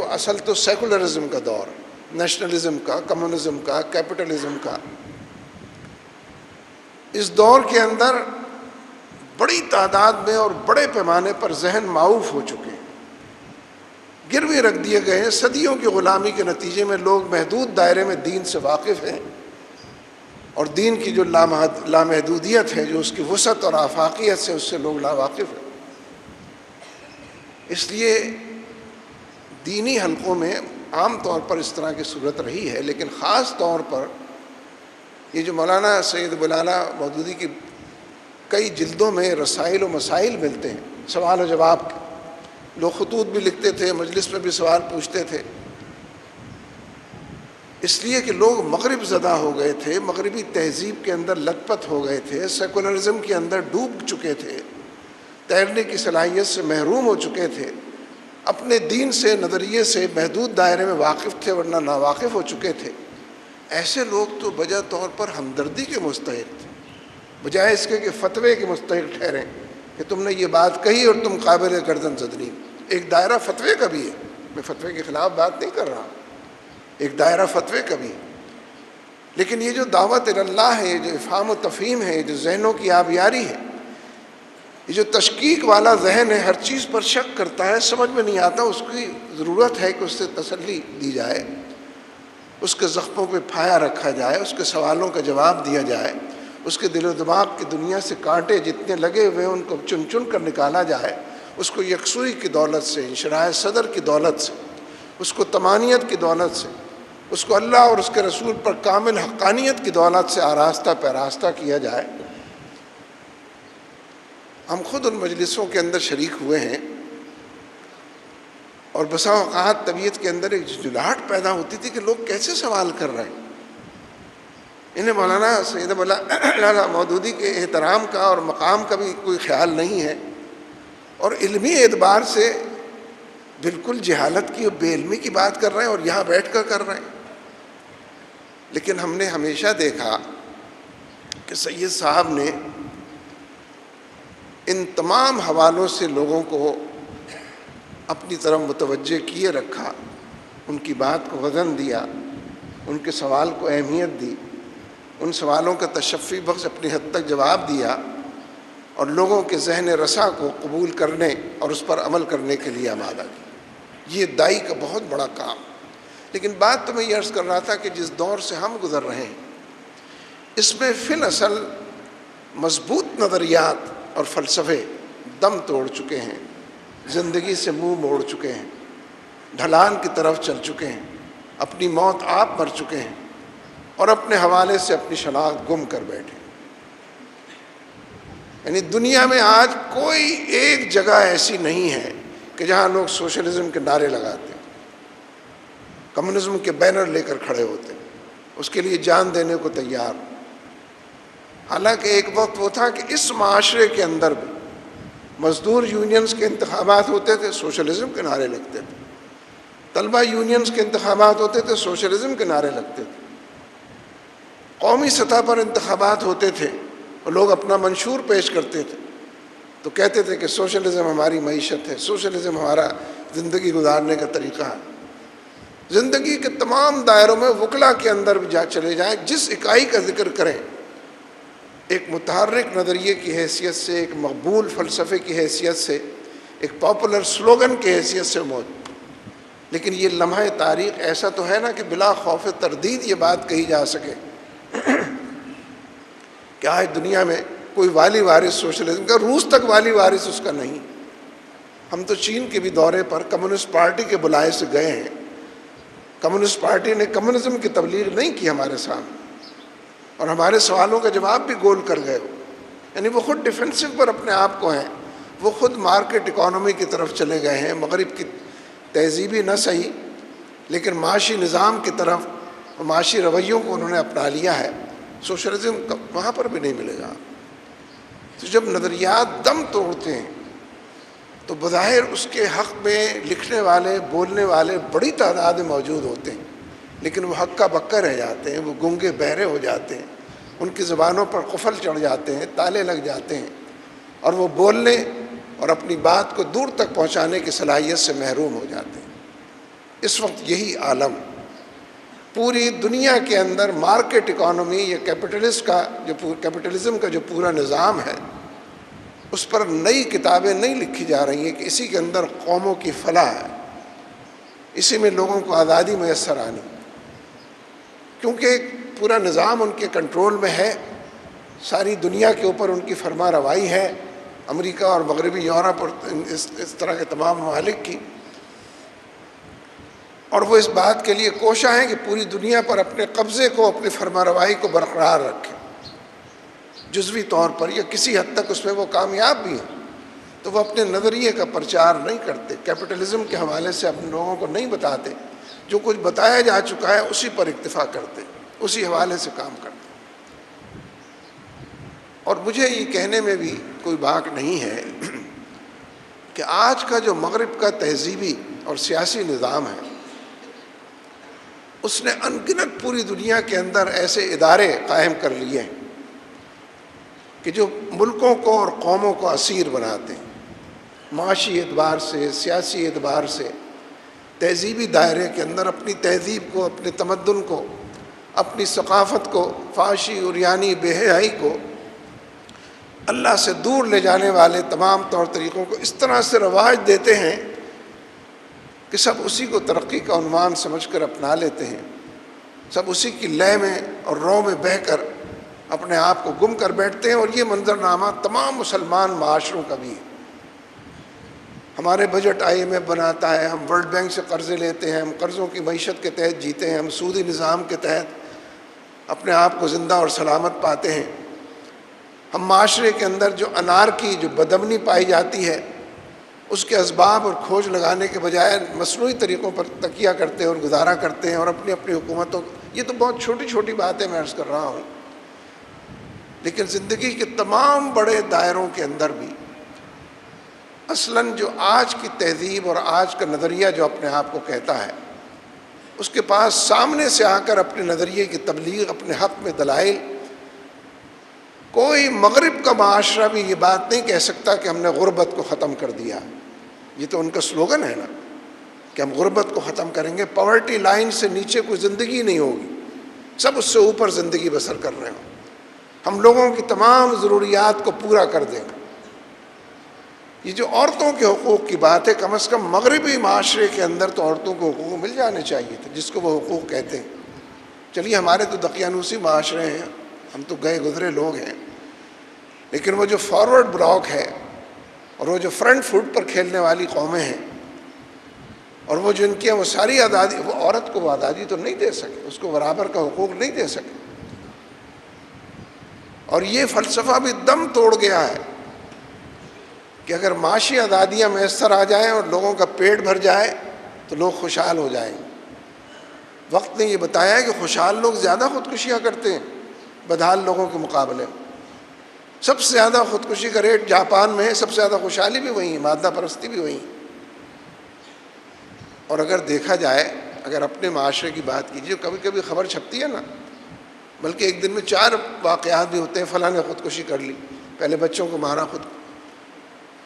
وہ اصل تو سیکولرزم کا دور، نیشنلزم کا، کمیونزم کا، کیپٹلزم کا۔ اس دور کے اندر بڑی تعداد میں اور بڑے پیمانے پر ذہن معاوف ہو چکے ہیں، گروے رکھ دیے گئے ہیں۔ صدیوں کی غلامی کے نتیجے میں لوگ محدود دائرے میں دین سے واقف ہیں، اور دین کی جو لامحدودیت ہے، جو اس کی وسعت اور آفاقیت سے، اس سے لوگ لاواقف ہیں۔ اس لیے دینی حلقوں میں عام طور پر اس طرح کی صورت رہی ہے، لیکن خاص طور پر یہ جو مولانا سید ابو الاعلیٰ مودودی کی کئی جلدوں میں رسائل و مسائل ملتے ہیں، سوال و جواب کے، لوگ خطوط بھی لکھتے تھے، مجلس میں بھی سوال پوچھتے تھے، اس لیے کہ لوگ مغرب زدہ ہو گئے تھے، مغربی تہذیب کے اندر لت پت ہو گئے تھے، سیکولرزم کے اندر ڈوب چکے تھے، تیرنے کی صلاحیت سے محروم ہو چکے تھے، اپنے دین سے، نظریے سے محدود دائرے میں واقف تھے ورنہ ناواقف ہو چکے تھے۔ ایسے لوگ تو بجا طور پر ہمدردی کے مستحق تھے، بجائے اس کے کہ فتوے کے مستحق ٹھہریں کہ تم نے یہ بات کہی اور تم قابل گردن زدنی۔ ایک دائرہ فتوے کا بھی ہے، میں فتوے کے خلاف بات نہیں کر رہا، ایک دائرہ فتوے کا بھی، لیکن یہ جو دعوت اللہ ہے، یہ جو افہام و تفہیم ہے، یہ جو ذہنوں کی آبیاری ہے، یہ جو تشکیک والا ذہن ہے، ہر چیز پر شک کرتا ہے، سمجھ میں نہیں آتا، اس کی ضرورت ہے کہ اس سے تسلی دی جائے، اس کے زخموں پہ پھایا رکھا جائے، اس کے سوالوں کا جواب دیا جائے، اس کے دل و دماغ کی دنیا سے کانٹے جتنے لگے ہوئے ہیں ان کو چن چن کر نکالا جائے، اس کو یکسوئی کی دولت سے، انشراح صدر کی دولت سے، اس کو طمانیت کی دولت سے، اس کو اللہ اور اس کے رسول پر کامل حقانیت کی دولت سے آراستہ پیراستہ کیا جائے۔ ہم خود ان مجلسوں کے اندر شریک ہوئے ہیں، اور بسا اوقات طبیعت کے اندر ایک جھنجھلاہٹ پیدا ہوتی تھی کہ لوگ کیسے سوال کر رہے ہیں، انہیں مولانا سید ابو الاعلیٰ مودودی کے احترام کا اور مقام کا بھی کوئی خیال نہیں ہے، اور علمی اعتبار سے بالکل جہالت کی اور بے علمی کی بات کر رہے ہیں، اور یہاں بیٹھ کر رہے ہیں۔ لیکن ہم نے ہمیشہ دیکھا کہ سید صاحب نے ان تمام حوالوں سے لوگوں کو اپنی طرف متوجہ کیے رکھا، ان کی بات کو وزن دیا، ان کے سوال کو اہمیت دی، ان سوالوں کا تشفی بخش اپنی حد تک جواب دیا، اور لوگوں کے ذہن رسا کو قبول کرنے اور اس پر عمل کرنے کے لیے آمادہ کی۔ یہ دائی کا بہت بڑا کام۔ لیکن بات تو میں یہ عرض کر رہا تھا کہ جس دور سے ہم گزر رہے ہیں، اس میں فی الاصل مضبوط نظریات اور فلسفے دم توڑ چکے ہیں، زندگی سے منہ موڑ چکے ہیں، ڈھلان کی طرف چل چکے ہیں، اپنی موت آپ مر چکے ہیں، اور اپنے حوالے سے اپنی شناخت گم کر بیٹھے۔ یعنی دنیا میں آج کوئی ایک جگہ ایسی نہیں ہے کہ جہاں لوگ سوشلزم کے نعرے لگاتے ہیں، کمیونزم کے بینر لے کر کھڑے ہوتے ہیں، اس کے لیے جان دینے کو تیار۔ حالانکہ ایک وقت وہ تھا کہ اس معاشرے کے اندر بھی مزدور یونینز کے انتخابات ہوتے تھے، سوشلزم کے نعرے لگتے تھے، طلبہ یونینز کے انتخابات ہوتے تھے، سوشلزم کے نعرے لگتے تھے، قومی سطح پر انتخابات ہوتے تھے اور لوگ اپنا منشور پیش کرتے تھے تو کہتے تھے کہ سوشلزم ہماری معیشت ہے، سوشلزم ہمارا زندگی گزارنے کا طریقہ ہے۔ زندگی کے تمام دائروں میں وکلا کے اندر بھی چلے جائیں، جس اکائی کا ذکر کریں، ایک متحرک نظریے کی حیثیت سے، ایک مقبول فلسفے کی حیثیت سے، ایک پاپولر سلوگن کی حیثیت سے موجود۔ لیکن یہ لمحہ تاریخ ایسا تو ہے نا کہ بلا خوف تردید یہ بات کہی جا سکے کہ آج دنیا میں کوئی والی وارث سوشلزم کا، روس تک والی وارث اس کا نہیں۔ ہم تو چین کے بھی دورے پر کمیونسٹ پارٹی کے بلائے سے گئے ہیں، کمیونسٹ پارٹی نے کمیونزم کی تبلیغ نہیں کی ہمارے سامنے، اور ہمارے سوالوں کا جواب بھی گول کر گئے ہو۔ یعنی وہ خود ڈیفینسو پر اپنے آپ کو ہیں، وہ خود مارکیٹ اکانومی کی طرف چلے گئے ہیں، مغرب کی تہذیبی نہ صحیح لیکن معاشی نظام کی طرف، معاشی رویوں کو انہوں نے اپنا لیا ہے۔ سوشلزم وہاں پر بھی نہیں ملے گا۔ تو جب نظریات دم توڑتے ہیں تو بظاہر اس کے حق میں لکھنے والے، بولنے والے بڑی تعداد میں موجود ہوتے ہیں، لیکن وہ ہکا بکا رہ جاتے ہیں، وہ گونگے بہرے ہو جاتے ہیں، ان کی زبانوں پر قفل چڑھ جاتے ہیں، تالے لگ جاتے ہیں، اور وہ بولنے اور اپنی بات کو دور تک پہنچانے کی صلاحیت سے محروم ہو جاتے ہیں۔ اس وقت یہی عالم پوری دنیا کے اندر مارکیٹ اکانومی یا کیپٹلزم کا جو پورا نظام ہے، اس پر نئی کتابیں نہیں لکھی جا رہی ہیں کہ اسی کے اندر قوموں کی فلاح ہے، اسی میں لوگوں کو آزادی میسر آنی، کیونکہ پورا نظام ان کے کنٹرول میں ہے، ساری دنیا کے اوپر ان کی فرما روائی ہے، امریکہ اور مغربی یورپ اور اس طرح کے تمام ممالک کی، اور وہ اس بات کے لیے کوشاں ہیں کہ پوری دنیا پر اپنے قبضے کو، اپنی فرما روائی کو برقرار رکھیں، جزوی طور پر یا کسی حد تک اس میں وہ کامیاب بھی ہیں، تو وہ اپنے نظریے کا پرچار نہیں کرتے، کیپٹلزم کے حوالے سے اپنے لوگوں کو نہیں بتاتے، جو کچھ بتایا جا چکا ہے اسی پر اکتفا کرتے، اسی حوالے سے کام کرتے۔ اور مجھے یہ کہنے میں بھی کوئی باک نہیں ہے کہ آج کا جو مغرب کا تہذیبی اور سیاسی نظام ہے، اس نے ان گنت پوری دنیا کے اندر ایسے ادارے قائم کر لیے ہیں کہ جو ملکوں کو اور قوموں کو اسیر بناتے ہیں، معاشی اعتبار سے، سیاسی اعتبار سے، تہذیبی دائرے کے اندر اپنی تہذیب کو، اپنے تمدن کو، اپنی ثقافت کو، فحاشی عریانی بے حیائی کو، اللہ سے دور لے جانے والے تمام طور طریقوں کو اس طرح سے رواج دیتے ہیں کہ سب اسی کو ترقی کا عنوان سمجھ کر اپنا لیتے ہیں، سب اسی کی لے میں اور رو میں بہہ کر اپنے آپ کو گم کر بیٹھتے ہیں۔ اور یہ منظرنامہ تمام مسلمان معاشروں کا بھی ہے۔ ہمارے بجٹ IMF بناتا ہے، ہم ورلڈ بینک سے قرضے لیتے ہیں، ہم قرضوں کی معیشت کے تحت جیتے ہیں، ہم سودی نظام کے تحت اپنے آپ کو زندہ اور سلامت پاتے ہیں۔ ہم معاشرے کے اندر جو انارکی، جو بدامنی پائی جاتی ہے، اس کے اسباب اور کھوج لگانے کے بجائے مصنوعی طریقوں پر تکیہ کرتے ہیں اور گزارا کرتے ہیں، اور اپنی اپنی حکومتوں، یہ تو بہت چھوٹی چھوٹی باتیں میں عرض کر رہا ہوں، لیکن زندگی کے تمام بڑے دائروں کے اندر بھی اصلاً جو آج کی تہذیب اور آج کا نظریہ جو اپنے آپ کو کہتا ہے، اس کے پاس سامنے سے آ کر اپنے نظریے کی تبلیغ، اپنے حق میں دلائل، کوئی مغرب کا معاشرہ بھی یہ بات نہیں کہہ سکتا کہ ہم نے غربت کو ختم کر دیا۔ یہ تو ان کا سلوگن ہے نا کہ ہم غربت کو ختم کریں گے، پاورٹی لائن سے نیچے کوئی زندگی نہیں ہوگی، سب اس سے اوپر زندگی بسر کر رہے ہوں، ہم لوگوں کی تمام ضروریات کو پورا کر دیں گے۔ یہ جو عورتوں کے حقوق کی بات ہے، کم از کم مغربی معاشرے کے اندر تو عورتوں کو حقوق مل جانے چاہیے تھے، جس کو وہ حقوق کہتے ہیں۔ چلیے ہمارے تو دقیانوسی معاشرے ہیں، ہم تو گئے گزرے لوگ ہیں، لیکن وہ جو فارورڈ بلاک ہے اور وہ جو فرنٹ فٹ پر کھیلنے والی قومیں ہیں، اور وہ جو ان کی وہ ساری آزادی، وہ عورت کو وہ آزادی تو نہیں دے سکے، اس کو برابر کا حقوق نہیں دے سکے۔ اور یہ فلسفہ بھی دم توڑ گیا ہے کہ اگر معاشی آزادیاں میسر آ جائیں اور لوگوں کا پیٹ بھر جائے تو لوگ خوشحال ہو جائیں گے۔ وقت نے یہ بتایا ہے کہ خوشحال لوگ زیادہ خودکشیاں کرتے ہیں بدحال لوگوں کے مقابلے میں۔ سب سے زیادہ خودکشی کا ریٹ جاپان میں ہے، سب سے زیادہ خوشحالی بھی وہیں ہے، مادہ پرستی بھی وہیں۔ اور اگر دیکھا جائے، اگر اپنے معاشرے کی بات کیجیے، کبھی کبھی خبر چھپتی ہے نا، بلکہ ایک دن میں 4 واقعات بھی ہوتے ہیں، فلاں نے خودکشی کر لی، پہلے بچوں کو مارا خود،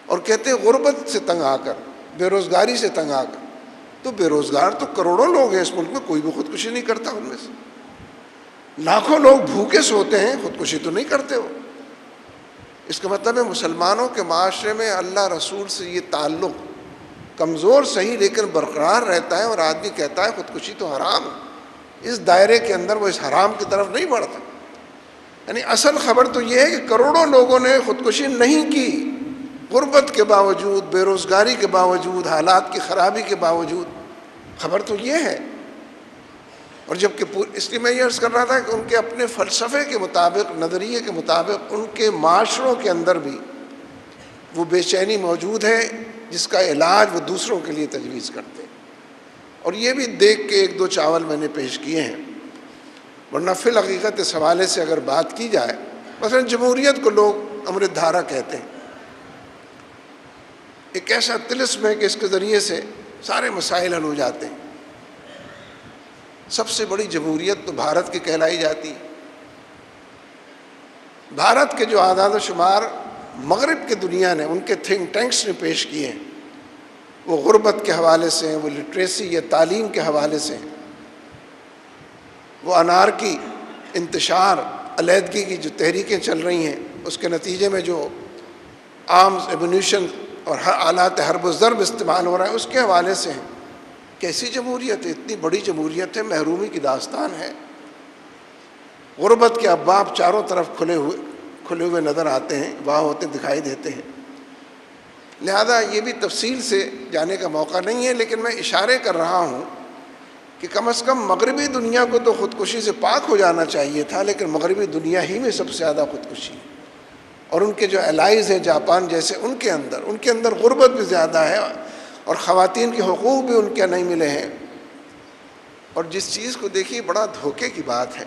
اور کہتے ہیں غربت سے تنگ آ کر، بے روزگاری سے تنگ آ کر۔ تو بے روزگار تو کروڑوں لوگ ہیں اس ملک میں، کوئی بھی خودکشی نہیں کرتا ان میں سے۔ لاکھوں لوگ بھوکے سوتے ہیں، خودکشی تو نہیں کرتے وہ۔ اس کا مطلب ہے مسلمانوں کے معاشرے میں اللہ رسول سے یہ تعلق کمزور صحیح لیکن برقرار رہتا ہے، اور آدمی کہتا ہے خودکشی تو حرام ہے، اس دائرے کے اندر وہ اس حرام کی طرف نہیں بڑھتا۔ یعنی اصل خبر تو یہ ہے کہ کروڑوں لوگوں نے خودکشی نہیں کی، غربت کے باوجود، بے روزگاری کے باوجود، حالات کی خرابی کے باوجود۔ خبر تو یہ ہے۔ اور جبکہ اس لیے میں یہ عرض کر رہا تھا کہ ان کے اپنے فلسفے کے مطابق، نظریے کے مطابق، ان کے معاشروں کے اندر بھی وہ بے چینی موجود ہے جس کا علاج وہ دوسروں کے لیے تجویز کرتے ہیں۔ اور یہ بھی دیکھ کے 1-2 چاول میں نے پیش کیے ہیں، ورنہ فی الحقیقت اس حوالے سے اگر بات کی جائے، مثلا جمہوریت کو لوگ امرت دھارا کہتے ہیں، ایک ایسا طلسم ہے کہ اس کے ذریعے سے سارے مسائل حل ہو جاتے ہیں۔ سب سے بڑی جمہوریت تو بھارت کی کہلائی جاتی ہے۔ بھارت کے جو اعداد و شمار مغرب کے دنیا نے، ان کے تھنک ٹینکس نے پیش کیے ہیں، وہ غربت کے حوالے سے ہیں، وہ لٹریسی یا تعلیم کے حوالے سے ہیں، وہ انارکی، انتشار، علیحدگی کی جو تحریکیں چل رہی ہیں اس کے نتیجے میں جو آرمز، ایمونیشن اور آلات حرب و ضرب استعمال ہو رہا ہے اس کے حوالے سے ہیں۔ کیسی جمہوریت ہے؟ اتنی بڑی جمہوریت ہے، محرومی کی داستان ہے۔ غربت کے ابواب چاروں طرف کھلے ہوئے نظر آتے ہیں، واہ ہوتے دکھائی دیتے ہیں۔ لہذا یہ بھی تفصیل سے جانے کا موقع نہیں ہے، لیکن میں اشارے کر رہا ہوں کہ کم از کم مغربی دنیا کو تو خودکشی سے پاک ہو جانا چاہیے تھا، لیکن مغربی دنیا ہی میں سب سے زیادہ خودکشی ہے، اور ان کے جو الائز ہیں جاپان جیسے، ان کے اندر غربت بھی زیادہ ہے، اور خواتین کے حقوق بھی ان کے نہیں ملے ہیں۔ اور جس چیز کو دیکھیے، بڑا دھوکے کی بات ہے،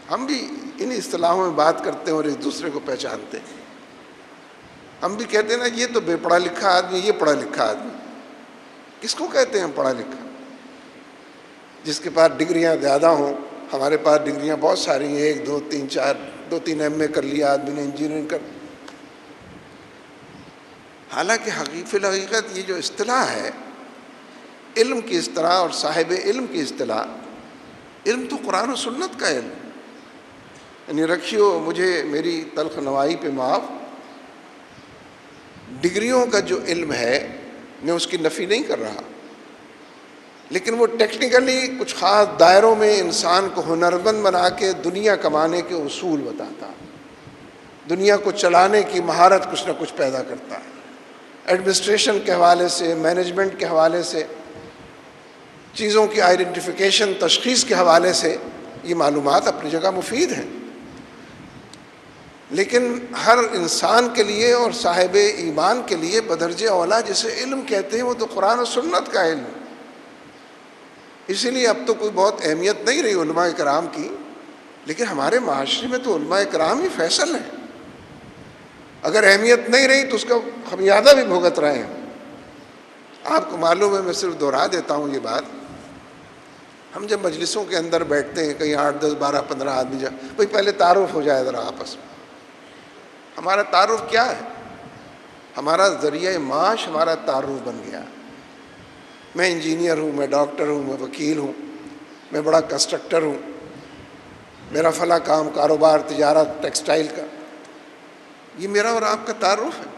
ہم بھی ان اصطلاحوں میں بات کرتے ہیں اور ایک دوسرے کو پہچانتے ہیں۔ ہم بھی کہتے ہیں نا یہ تو بے پڑھا لکھا آدمی، یہ پڑھا لکھا آدمی۔ کس کو کہتے ہیں پڑھا لکھا؟ جس کے پاس ڈگریاں زیادہ ہوں۔ ہمارے پاس ڈگریاں بہت ساری ہیں، 1 2 3 4، 2 3 ایم اے کر لیا آدمی نے، انجینئرنگ کر۔ حالانکہ فی الحقیقت یہ جو اصطلاح ہے علم کی اصطلاح اور صاحب علم کی اصطلاح، علم تو قرآن و سنت کا علم، یعنی رکھیو مجھے میری تلخ نوائی پہ معاف، ڈگریوں کا جو علم ہے میں اس کی نفی نہیں کر رہا، لیکن وہ ٹیکنیکلی کچھ خاص دائروں میں انسان کو ہنرمند بنا کے دنیا کمانے کے اصول بتاتا، دنیا کو چلانے کی مہارت کچھ نہ کچھ پیدا کرتا ہے۔ ایڈمنسٹریشن کے حوالے سے، مینجمنٹ کے حوالے سے، چیزوں کی آئیڈینٹیفیکیشن، تشخیص کے حوالے سے یہ معلومات اپنی جگہ مفید ہیں، لیکن ہر انسان کے لیے اور صاحب ایمان کے لیے بدرجہ اولا جسے علم کہتے ہیں وہ تو قرآن و سنت کا علم۔ اسی لیے اب تو کوئی بہت اہمیت نہیں رہی علماء کرام کی، لیکن ہمارے معاشرے میں تو علماء کرام ہی فیصل ہیں۔ اگر اہمیت نہیں رہی تو اس کا خمیازہ بھی بھگت رہے ہیں۔ آپ کو معلوم ہے، میں صرف دہرا دیتا ہوں یہ بات، ہم جب مجلسوں کے اندر بیٹھتے ہیں، کہیں 8 10 12 15 آدمی بھئی پہلے تعارف ہو جائے ذرا آپس میں۔ ہمارا تعارف کیا ہے؟ ہمارا ذریعہ معاش ہمارا تعارف بن گیا۔ میں انجینئر ہوں، میں ڈاکٹر ہوں، میں وکیل ہوں، میں بڑا کنسٹرکٹر ہوں، میرا فلاں کام، کاروبار، تجارت، ٹیکسٹائل کا، یہ میرا اور آپ کا تعارف ہے۔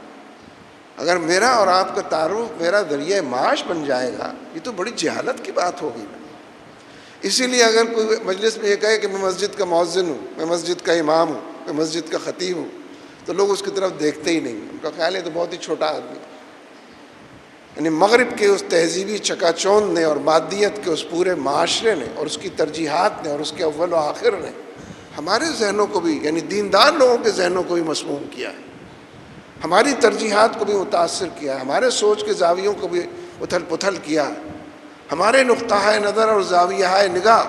اگر میرا اور آپ کا تعارف میرا ذریعہ معاش بن جائے گا، یہ تو بڑی جہالت کی بات ہوگی۔ اسی لیے اگر کوئی مجلس میں یہ کہے کہ میں مسجد کا مؤذن ہوں، میں مسجد کا امام ہوں، میں مسجد کا خطیب ہوں، تو لوگ اس کی طرف دیکھتے ہی نہیں، ان کا خیال ہے تو بہت ہی چھوٹا آدمی۔ یعنی مغرب کے اس تہذیبی چکا چوند نے اور مادیت کے اس پورے معاشرے نے اور اس کی ترجیحات نے اور اس کے اول و آخر نے ہمارے ذہنوں کو بھی، یعنی دیندار لوگوں کے ذہنوں کو بھی مسموم کیا ہے، ہماری ترجیحات کو بھی متاثر کیا ہے، ہمارے سوچ کے زاویوں کو بھی اتھل پتھل کیا ہے، ہمارے نقطہ نظر اور زاویہ نگاہ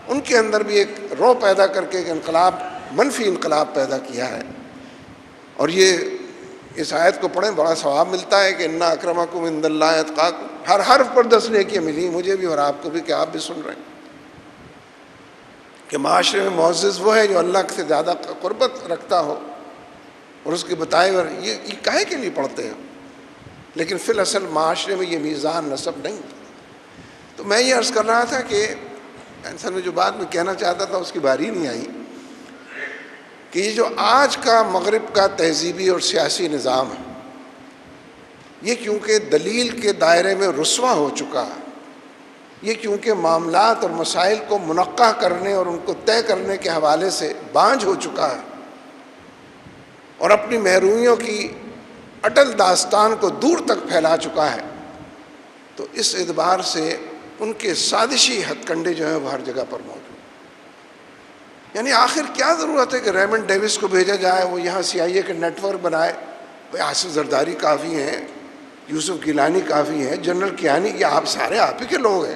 ان کے اندر بھی ایک رو پیدا کر کے ایک انقلاب، منفی انقلاب پیدا کیا ہے۔ اور یہ اس آیت کو پڑھیں، بڑا ثواب ملتا ہے کہ انا اکرمکم عند اللہ اتقاکم، ہر حرف پر 10 نیکیاں ملی مجھے بھی اور آپ کو بھی، کہ آپ بھی سن رہے ہیں کہ معاشرے میں معزز وہ ہے جو اللہ سے زیادہ قربت رکھتا ہو اور اس کے بتائے ہوئے یہ کاہے کے لیے پڑھتے ہیں، لیکن فی الاصل معاشرے میں یہ میزان نسب نہیں۔ تو میں یہ عرض کر رہا تھا کہ اصل میں جو بات میں کہنا چاہتا تھا اس کی باری نہیں آئی، کہ یہ جو آج کا مغرب کا تہذیبی اور سیاسی نظام ہے، یہ کیونکہ دلیل کے دائرے میں رسوا ہو چکا ہے، یہ کیونکہ معاملات اور مسائل کو منقح کرنے اور ان کو طے کرنے کے حوالے سے بانجھ ہو چکا ہے اور اپنی محرومیوں کی اٹل داستان کو دور تک پھیلا چکا ہے، تو اس اعتبار سے ان کے سازشی ہتھ کنڈے جو ہیں وہ ہر جگہ پر موجود ہیں۔ یعنی آخر کیا ضرورت ہے کہ ریمنڈ ڈیوس کو بھیجا جائے، وہ یہاں CIA کے نیٹ ورک بنائے؟ بھائی آصف زرداری کافی ہیں، یوسف گیلانی کافی ہیں، جنرل کیانی، یہ آپ سارے آپ ہی کے لوگ ہیں۔